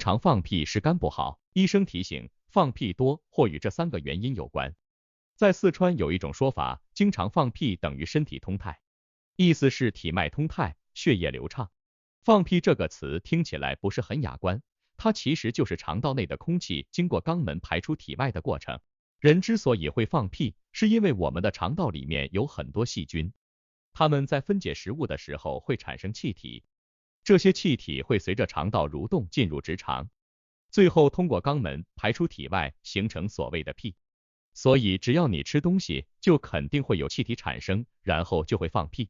常放屁是肝不好，医生提醒，放屁多或与这3个原因有关。在四川有一种说法，经常放屁等于身体通泰，意思是体脉通泰，血液流畅。放屁这个词听起来不是很雅观，它其实就是肠道内的空气经过肛门排出体外的过程。人之所以会放屁，是因为我们的肠道里面有很多细菌，它们在分解食物的时候会产生气体，这些气体会随着肠道蠕动进入直肠，最后通过肛门排出体外，形成所谓的屁。所以只要你吃东西，就肯定会有气体产生，然后就会放屁。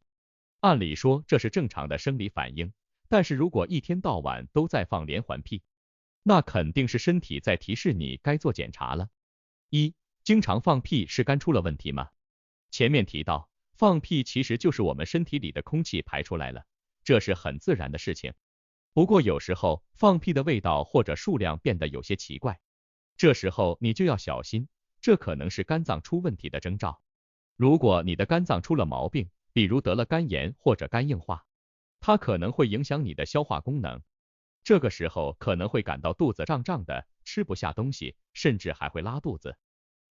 按理说这是正常的生理反应，但是如果一天到晚都在放连环屁，那肯定是身体在提示你该做检查了。经常放屁是肝出了问题吗？前面提到，放屁其实就是我们身体里的空气排出来了，这是很自然的事情。不过有时候放屁的味道或者数量变得有些奇怪，这时候你就要小心，这可能是肝脏出问题的征兆。如果你的肝脏出了毛病，比如得了肝炎或者肝硬化，它可能会影响你的消化功能，这个时候可能会感到肚子胀胀的，吃不下东西，甚至还会拉肚子。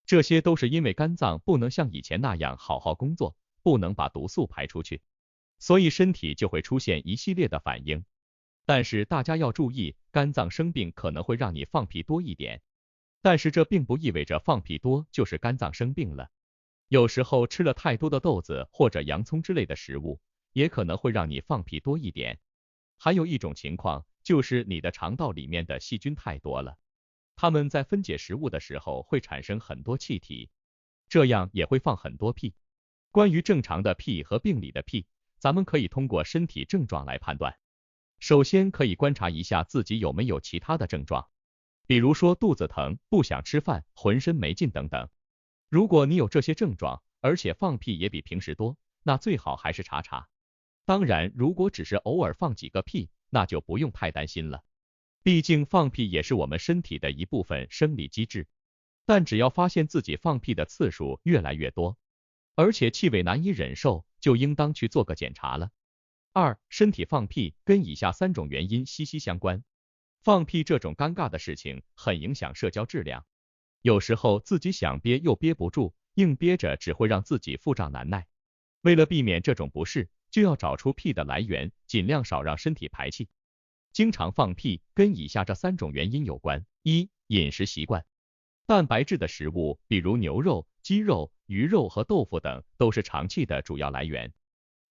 这些都是因为肝脏不能像以前那样好好工作，不能把毒素排出去，所以身体就会出现一系列的反应。但是大家要注意，肝脏生病可能会让你放屁多一点，但是这并不意味着放屁多就是肝脏生病了。有时候吃了太多的豆子或者洋葱之类的食物，也可能会让你放屁多一点。还有一种情况，就是你的肠道里面的细菌太多了，它们在分解食物的时候会产生很多气体，这样也会放很多屁。关于正常的屁和病理的屁，咱们可以通过身体症状来判断。首先可以观察一下自己有没有其他的症状，比如说肚子疼、不想吃饭、浑身没劲等等。如果你有这些症状，而且放屁也比平时多，那最好还是查查。当然，如果只是偶尔放几个屁，那就不用太担心了。毕竟放屁也是我们身体的一部分生理机制，但只要发现自己放屁的次数越来越多，而且气味难以忍受，就应当去做个检查了。身体放屁跟以下3种原因息息相关。放屁这种尴尬的事情很影响社交质量，有时候自己想憋又憋不住，硬憋着只会让自己腹胀难耐。为了避免这种不适，就要找出屁的来源，尽量少让身体排气。经常放屁跟以下这3种原因有关。饮食习惯。蛋白质的食物，比如牛肉、鸡肉、鱼肉和豆腐等，都是肠气的主要来源。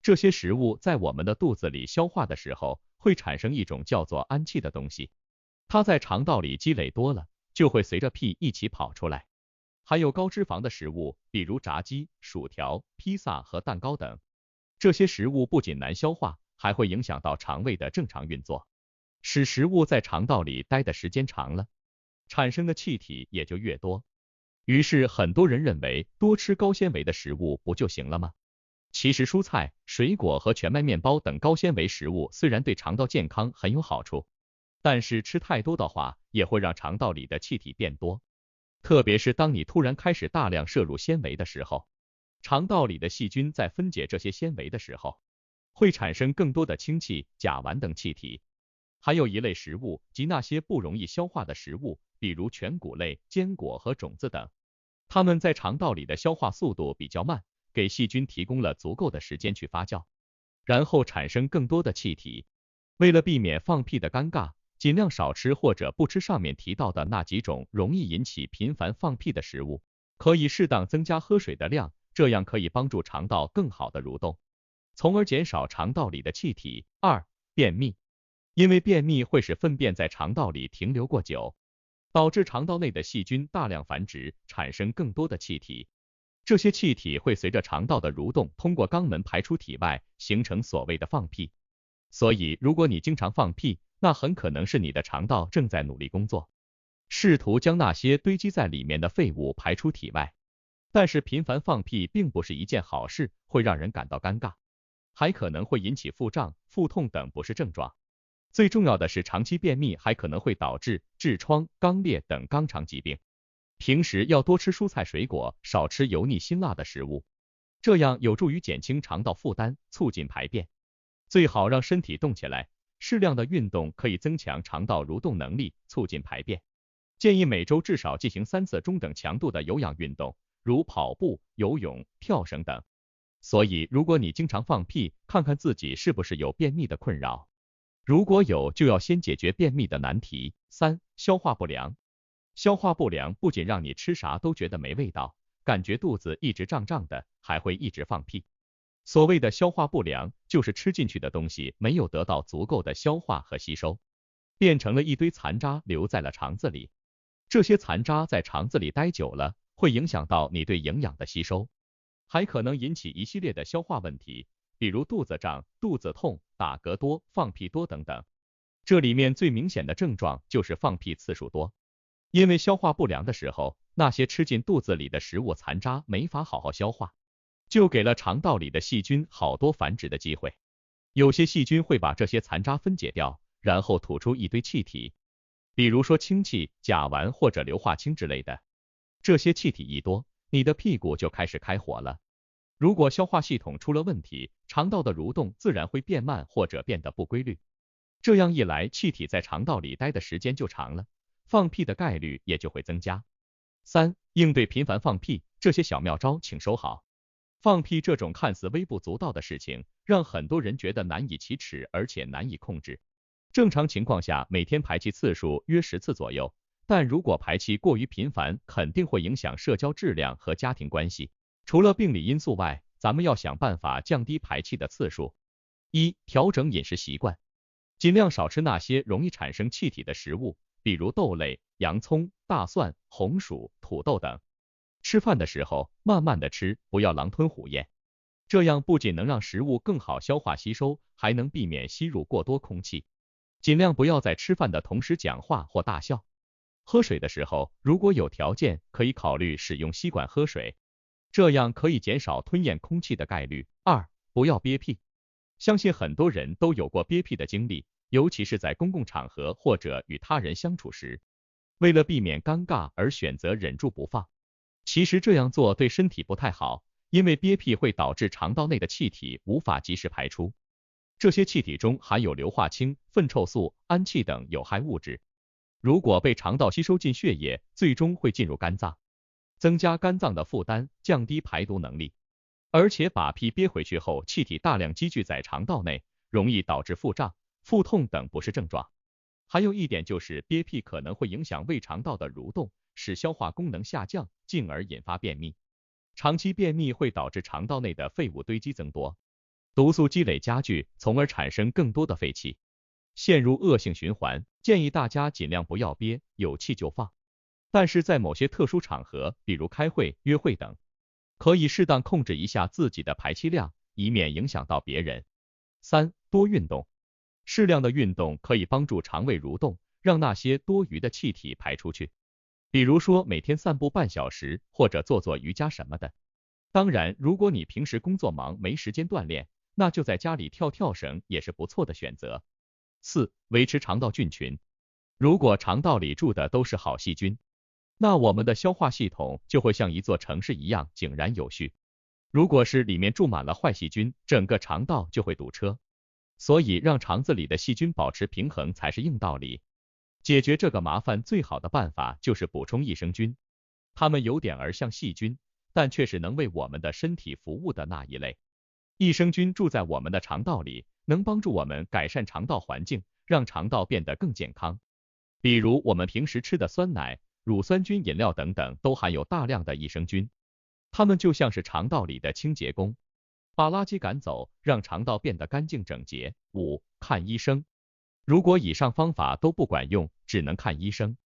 这些食物在我们的肚子里消化的时候，会产生一种叫做氨气的东西，它在肠道里积累多了，就会随着屁一起跑出来。还有高脂肪的食物，比如炸鸡、薯条、披萨和蛋糕等，这些食物不仅难消化，还会影响到肠胃的正常运作，使食物在肠道里待的时间长了，产生的气体也就越多。于是很多人认为多吃高纤维的食物不就行了吗？其实蔬菜、水果和全麦面包等高纤维食物虽然对肠道健康很有好处，但是吃太多的话，也会让肠道里的气体变多。特别是当你突然开始大量摄入纤维的时候，肠道里的细菌在分解这些纤维的时候，会产生更多的氢气、甲烷等气体。还有一类食物，即那些不容易消化的食物，比如全谷类、坚果和种子等，它们在肠道里的消化速度比较慢，给细菌提供了足够的时间去发酵，然后产生更多的气体。为了避免放屁的尴尬，尽量少吃或者不吃上面提到的那几种容易引起频繁放屁的食物，可以适当增加喝水的量，这样可以帮助肠道更好的蠕动，从而减少肠道里的气体。便秘。因为便秘会使粪便在肠道里停留过久，导致肠道内的细菌大量繁殖，产生更多的气体。这些气体会随着肠道的蠕动，通过肛门排出体外，形成所谓的放屁。所以如果你经常放屁，那很可能是你的肠道正在努力工作，试图将那些堆积在里面的废物排出体外。但是频繁放屁并不是一件好事，会让人感到尴尬，还可能会引起腹胀、腹痛等不适症状。最重要的是，长期便秘还可能会导致痔疮、肛裂等肛肠疾病。平时要多吃蔬菜水果，少吃油腻辛辣的食物，这样有助于减轻肠道负担，促进排便。最好让身体动起来，适量的运动可以增强肠道蠕动能力，促进排便。建议每周至少进行3次中等强度的有氧运动，如跑步、游泳、跳绳等。所以，如果你经常放屁，看看自己是不是有便秘的困扰。如果有，就要先解决便秘的难题。3、消化不良。消化不良不仅让你吃啥都觉得没味道，感觉肚子一直胀胀的，还会一直放屁。所谓的消化不良，就是吃进去的东西没有得到足够的消化和吸收，变成了一堆残渣留在了肠子里。这些残渣在肠子里待久了，会影响到你对营养的吸收，还可能引起一系列的消化问题，比如肚子胀、肚子痛、打嗝多、放屁多等等。这里面最明显的症状就是放屁次数多，因为消化不良的时候，那些吃进肚子里的食物残渣没法好好消化，就给了肠道里的细菌好多繁殖的机会。有些细菌会把这些残渣分解掉，然后吐出一堆气体，比如说氢气、甲烷或者硫化氢之类的。这些气体一多，你的屁股就开始开火了。如果消化系统出了问题，肠道的蠕动自然会变慢或者变得不规律。这样一来，气体在肠道里待的时间就长了，放屁的概率也就会增加。3、应对频繁放屁，这些小妙招请收好。放屁这种看似微不足道的事情，让很多人觉得难以启齿，而且难以控制。正常情况下，每天排气次数约10次左右，但如果排气过于频繁，肯定会影响社交质量和家庭关系。除了病理因素外，咱们要想办法降低排气的次数。1、调整饮食习惯，尽量少吃那些容易产生气体的食物，比如豆类、洋葱、大蒜、红薯、土豆等。吃饭的时候慢慢的吃，不要狼吞虎咽，这样不仅能让食物更好消化吸收，还能避免吸入过多空气。尽量不要在吃饭的同时讲话或大笑。喝水的时候，如果有条件，可以考虑使用吸管喝水，这样可以减少吞咽空气的概率。2、不要憋屁。相信很多人都有过憋屁的经历，尤其是在公共场合或者与他人相处时，为了避免尴尬而选择忍住不放。其实这样做对身体不太好，因为憋屁会导致肠道内的气体无法及时排出。这些气体中含有硫化氢、粪臭素、氨气等有害物质，如果被肠道吸收进血液，最终会进入肝脏，增加肝脏的负担，降低排毒能力。而且把屁憋回去后，气体大量积聚在肠道内，容易导致腹胀、腹痛等不适症状。还有一点就是憋屁可能会影响胃肠道的蠕动，使消化功能下降，进而引发便秘。长期便秘会导致肠道内的废物堆积增多，毒素积累加剧，从而产生更多的废气，陷入恶性循环。建议大家尽量不要憋，有气就放。但是在某些特殊场合，比如开会、约会等，可以适当控制一下自己的排气量，以免影响到别人。3、多运动。适量的运动可以帮助肠胃蠕动，让那些多余的气体排出去。比如说每天散步半小时，或者做做瑜伽什么的。当然，如果你平时工作忙没时间锻炼，那就在家里跳跳绳也是不错的选择。4、维持肠道菌群。如果肠道里住的都是好细菌，那我们的消化系统就会像一座城市一样井然有序。如果是里面住满了坏细菌，整个肠道就会堵车。所以让肠子里的细菌保持平衡才是硬道理。解决这个麻烦最好的办法就是补充益生菌，它们有点儿像细菌，但却是能为我们的身体服务的那一类。益生菌住在我们的肠道里，能帮助我们改善肠道环境，让肠道变得更健康。比如我们平时吃的酸奶、乳酸菌饮料等等都含有大量的益生菌，它们就像是肠道里的清洁工，把垃圾赶走，让肠道变得干净整洁。5、看医生。如果以上方法都不管用，只能看医生。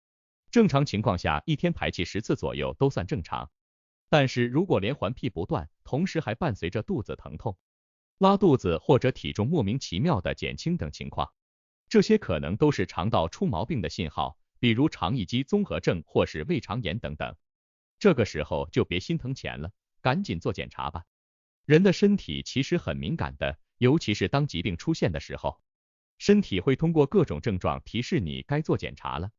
正常情况下，一天排气10次左右都算正常。但是如果连环屁不断，同时还伴随着肚子疼痛、拉肚子或者体重莫名其妙的减轻等情况，这些可能都是肠道出毛病的信号，比如肠易激综合症或是胃肠炎等等。这个时候就别心疼钱了，赶紧做检查吧。人的身体其实很敏感的，尤其是当疾病出现的时候，身体会通过各种症状提示你该做检查了。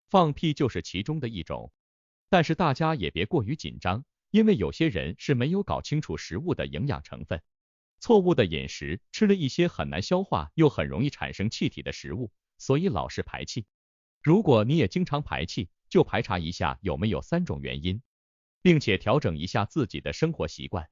放屁就是其中的一种。但是大家也别过于紧张，因为有些人是没有搞清楚食物的营养成分，错误的饮食，吃了一些很难消化又很容易产生气体的食物，所以老是排气。如果你也经常排气，就排查一下有没有3种原因，并且调整一下自己的生活习惯。